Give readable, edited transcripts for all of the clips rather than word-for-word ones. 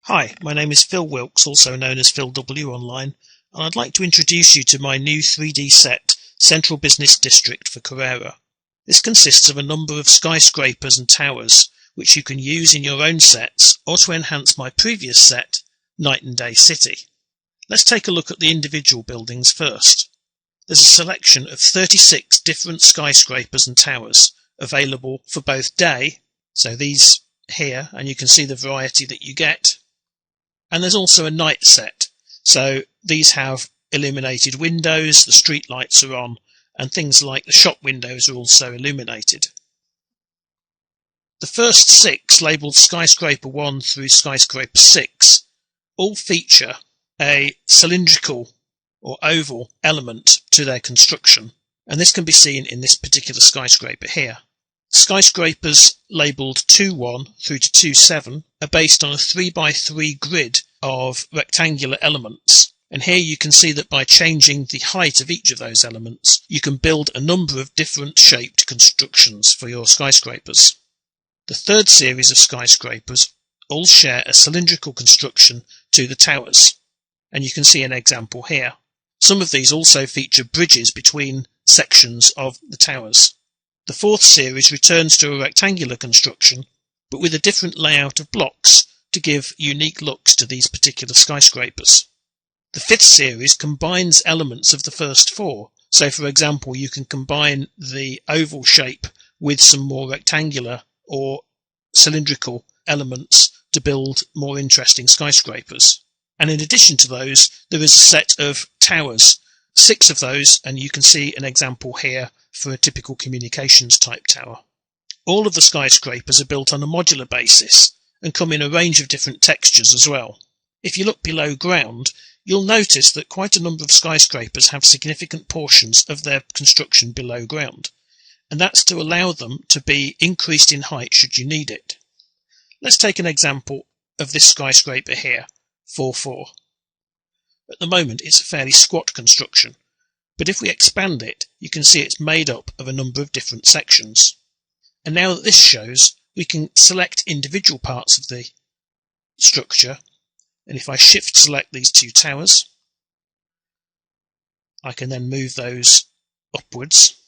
Hi, my name is Phil Wilkes, also known as Phil W online, and I'd like to introduce you to my new 3D set, Central Business District for Carrara. This consists of a number of skyscrapers and towers, which you can use in your own sets or to enhance my previous set, Night and Day City. Let's take a look at the individual buildings first. There's a selection of 36 different skyscrapers and towers available for both day, so these here, and you can see the variety that you get. And there's also a night set, so these have illuminated windows, the street lights are on, and things like the shop windows are also illuminated. The first 6, labelled Skyscraper 1 through Skyscraper 6, all feature a cylindrical or oval element to their construction, and this can be seen in this particular skyscraper here. Skyscrapers labelled 2.1 through to 2.7 are based on a 3x3 grid of rectangular elements, and here you can see that by changing the height of each of those elements you can build a number of different shaped constructions for your skyscrapers. The third series of skyscrapers all share a cylindrical construction to the towers, and you can see an example here. Some of these also feature bridges between sections of the towers. The fourth series returns to a rectangular construction, but with a different layout of blocks to give unique looks to these particular skyscrapers. The fifth series combines elements of the first 4, so for example you can combine the oval shape with some more rectangular or cylindrical elements to build more interesting skyscrapers. And in addition to those, there is a set of towers, 6 of those, and you can see an example here for a typical communications type tower. All of the skyscrapers are built on a modular basis and come in a range of different textures as well. If you look below ground, you'll notice that quite a number of skyscrapers have significant portions of their construction below ground, and that's to allow them to be increased in height should you need it. Let's take an example of this skyscraper here, 4.4. At the moment it's a fairly squat construction, but if we expand it, you can see it's made up of a number of different sections. And now that this shows, we can select individual parts of the structure, and if I shift select these 2 towers, I can then move those upwards.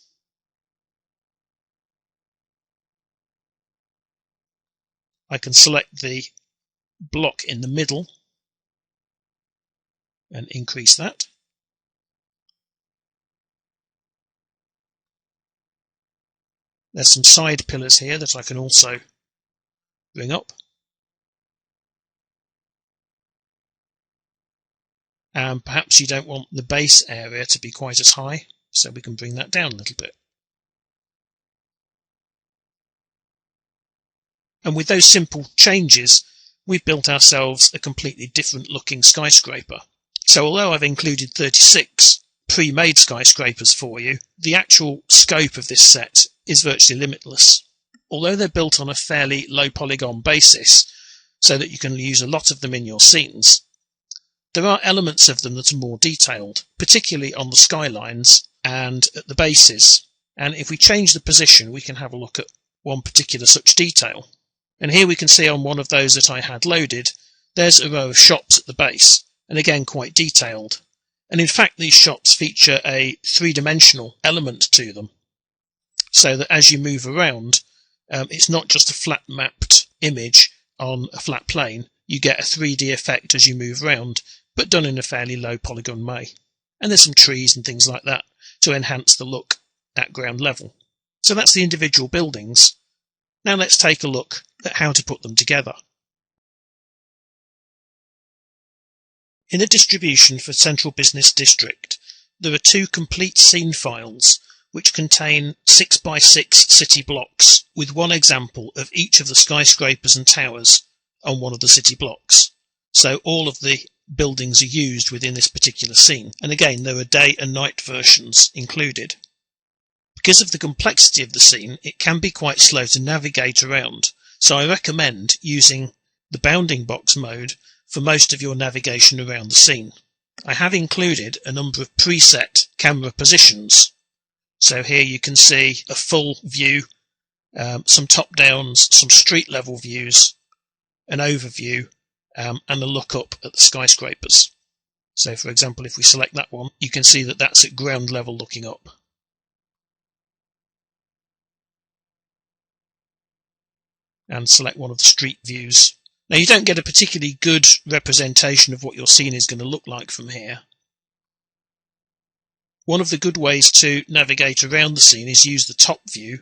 I can select the block in the middle and increase that. There's some side pillars here that I can also bring up. And perhaps you don't want the base area to be quite as high, so we can bring that down a little bit. And with those simple changes, we've built ourselves a completely different looking skyscraper. So although I've included 36 pre-made skyscrapers for you, the actual scope of this set is virtually limitless. Although they're built on a fairly low polygon basis, so that you can use a lot of them in your scenes, there are elements of them that are more detailed, particularly on the skylines and at the bases. And if we change the position, we can have a look at one particular such detail. And here we can see on one of those that I had loaded, there's a row of shops at the base, and again quite detailed. And in fact these shops feature a 3-dimensional element to them, so that as you move around, it's not just a flat mapped image on a flat plane, you get a 3D effect as you move around, but done in a fairly low polygon way. And there's some trees and things like that to enhance the look at ground level. So that's the individual buildings. Now let's take a look at how to put them together. In the distribution for Central Business District, there are 2 complete scene files which contain 6x6 city blocks with one example of each of the skyscrapers and towers on one of the city blocks. So all of the buildings are used within this particular scene, and again there are day and night versions included. Because of the complexity of the scene, it can be quite slow to navigate around, so I recommend using the bounding box mode for most of your navigation around the scene. I have included a number of preset camera positions, so here you can see a full view, some top downs, some street level views, an overview, and a look up at the skyscrapers. So for example, if we select that one, you can see that that's at ground level looking up. And select one of the street views. Now you don't get a particularly good representation of what your scene is going to look like from here. One of the good ways to navigate around the scene is use the top view,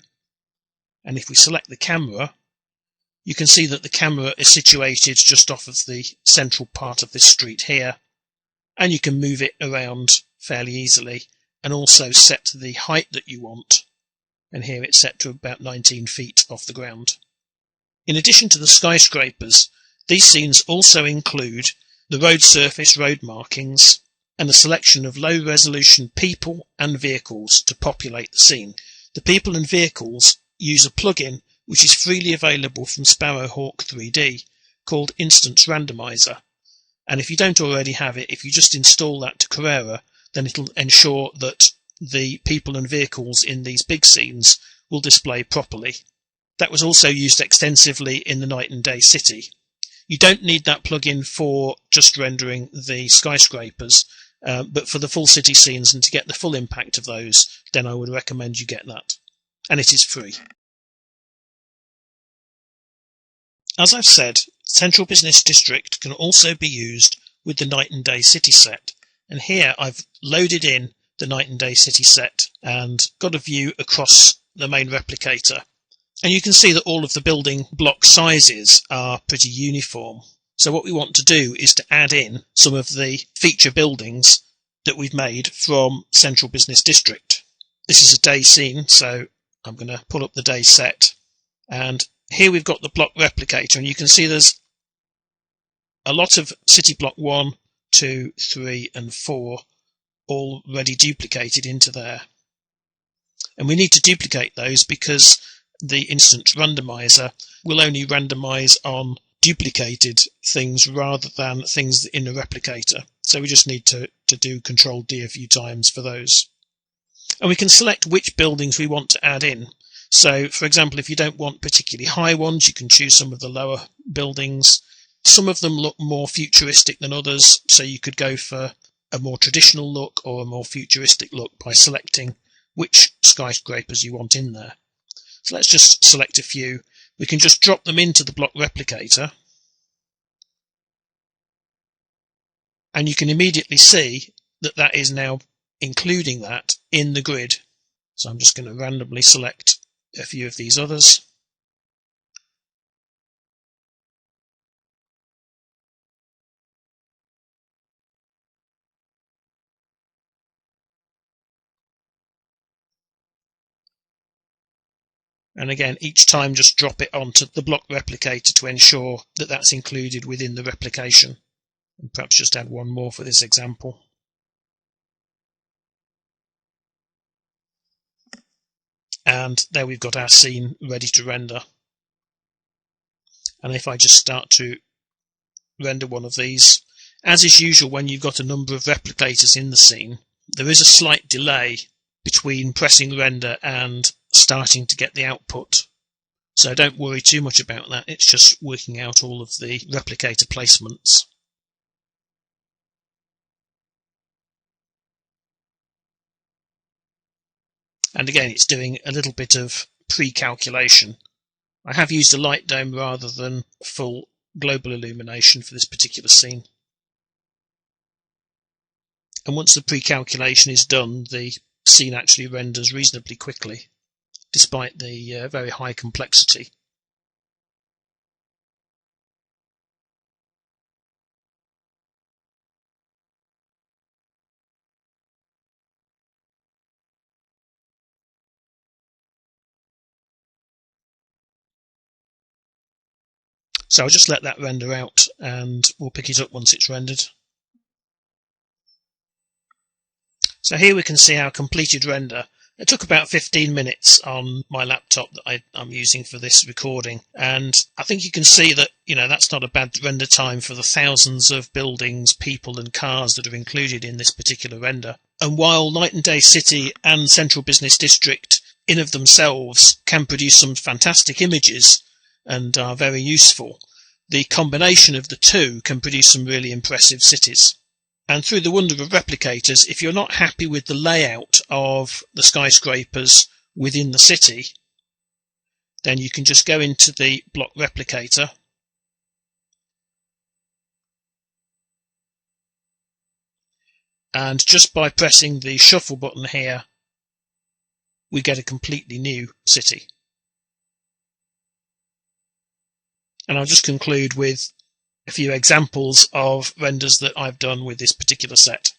and if we select the camera, you can see that the camera is situated just off of the central part of this street here, and you can move it around fairly easily and also set the height that you want, and here it's set to about 19 feet off the ground. In addition to the skyscrapers, these scenes also include the road surface, road markings, and a selection of low-resolution people and vehicles to populate the scene. The people and vehicles use a plugin which is freely available from Sparrowhawk 3D called Instance Randomizer. And if you don't already have it, if you just install that to Carrara, then it'll ensure that the people and vehicles in these big scenes will display properly. That was also used extensively in the Night and Day City. You don't need that plugin for just rendering the skyscrapers, but for the full city scenes and to get the full impact of those, then I would recommend you get that. And it is free. As I've said, Central Business District can also be used with the Night and Day City set. And here I've loaded in the Night and Day City set and got a view across the main replicator. And you can see that all of the building block sizes are pretty uniform. So what we want to do is to add in some of the feature buildings that we've made from Central Business District. This is a day scene, so I'm going to pull up the day set. And here we've got the block replicator, and you can see there's a lot of city block 1, 2, 3 and 4 already duplicated into there. And we need to duplicate those because the instance randomizer will only randomize on duplicated things rather than things in a replicator. So we just need to do Control D a few times for those. And we can select which buildings we want to add in. So, for example, if you don't want particularly high ones, you can choose some of the lower buildings. Some of them look more futuristic than others, so you could go for a more traditional look or a more futuristic look by selecting which skyscrapers you want in there. So let's just select a few. We can just drop them into the block replicator, and you can immediately see that that is now including that in the grid. So I'm just going to randomly select a few of these others. And again, each time just drop it onto the block replicator to ensure that that's included within the replication. And perhaps just add one more for this example. And there we've got our scene ready to render. And if I just start to render one of these, as is usual when you've got a number of replicators in the scene, there is a slight delay between pressing render and starting to get the output. So don't worry too much about that, it's just working out all of the replicator placements. And again, it's doing a little bit of pre-calculation. I have used a light dome rather than full global illumination for this particular scene. And once the pre-calculation is done, the scene actually renders reasonably quickly, despite the very high complexity. So I'll just let that render out and we'll pick it up once it's rendered. So here we can see our completed render. It took about 15 minutes on my laptop that I'm using for this recording, and I think you can see that, that's not a bad render time for the thousands of buildings, people and cars that are included in this particular render. And while Night and Day City and Central Business District in of themselves can produce some fantastic images and are very useful, the combination of the two can produce some really impressive cities. And through the wonder of replicators, if you're not happy with the layout of the skyscrapers within the city, then you can just go into the block replicator and just by pressing the shuffle button here, we get a completely new city. And I'll just conclude with a few examples of renders that I've done with this particular set.